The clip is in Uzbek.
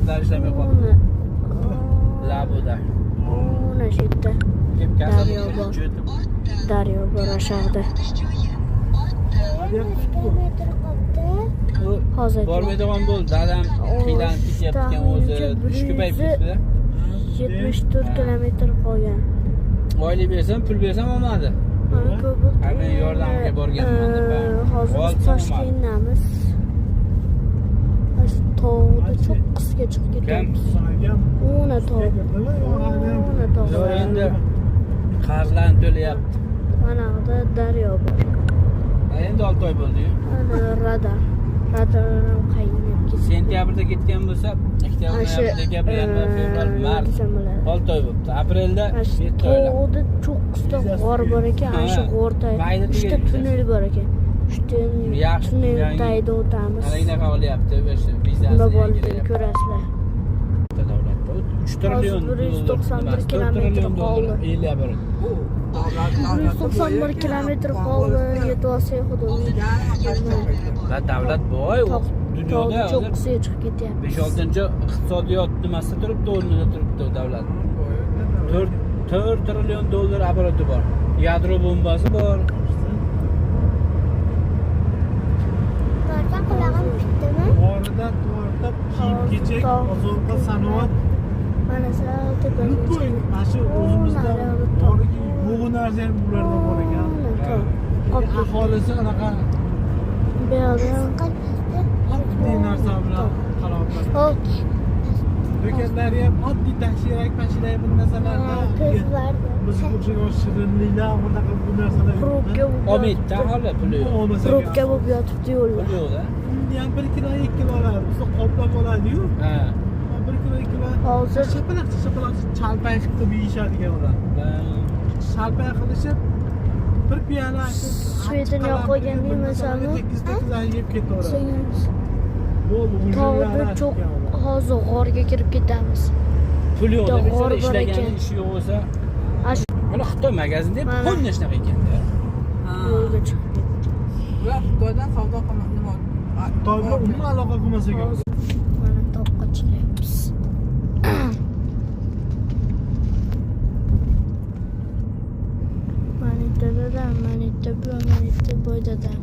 Motorlar ishlamay qoldi. Labuda. Mana shu yerda daryo bor. Daryo bor aşağıda. Hozir Bormaydigan bo'ldi. Dadam qiylanib ketyapti o'zi. Ish ko'payib ketdi. 74 kilometr qolgan. Oylik bersam, pul bersam olmadi. Men yordamga borganman deb. Hozir Toshkentdamiz. Tog'da cho'qqisiga chiqib ketyapmiz. Ona tog'. Ona tog'. Endi qarzlarni to'layapti. Mana bu daryo bor. Endi 6 oy bo'ldi-yu. Ana radar. Radardan qaynab ketdi. Sentyabrda ketgan bo'lsa, oktyabr, dekabr, yanvar, fevral, mart 6 oy bo'libdi. Aprelda 7 oylar. Tog'da cho'qqisida g'or bor ekan, ana shu g'orda 3 tunnel bor ekan. 3 Yaxshi tunnel tayda o'tamiz. Mana unaqa olyapti, o'sha vizasi Globalni ko'rasizlar. Davlatda 3 trillion 191 kilometr qoldi. 51. 191 kilometr qoldi. Yetib olsak xudoga. Va davlat boy dunyoda cho'qqisiga chiqib ketyapti. 5-6-iqtisodiyot nimasida turibdi, o'rnida turibdi davlat. 4 trillion dollar obroti bor. Yadro bombasi bor. Barcha qulog'im bitdimi? Oradan tortib, kiyim-kechak, ozuqa, sanoat. Mana sal tepaga chiqdi. Mana shu o'zimizda borki, bu narsa ham bularda bor ekan. Aholisi anaqa Bu yerda oddiy narsa bilan qaloqlar. Do'konlari ham oddiy tashirak bir narsalarda. Bizga o'xshagan shirinliklar, bunaqa bu narsalar yo'q. Omidda hali puli yo'q. Probka bo'lib yotibdi yo'lda. Yo'q-da. Endi ham 1 kilo 2 kilo oladi. Bizni qoplab oladi-yu. Ha. 1 kilo 2 kilo. Hozir Shapalaq chalpay qilib yeyishadigan ular. Shalpay qilishib bir piyola svetini yoqib masalan 8-9 yeb ketaveradi. Tog'da cho'q hozir g'orga kirib ketamiz. Pul yo'q deb G'or bor ishlagan ekan. ishi yo'q bo'lsa, mana Xitoy magazinda qo'lni shunaqa ekanda. Yo'lga chiqib ketdi. Ular Xitoydan savdo qilmoqda. Xitoyga umuman aloqa qilmasa kerak. Mana toqqa chiqyapmiz. Manita dadam, manita bu, manita boy dadam.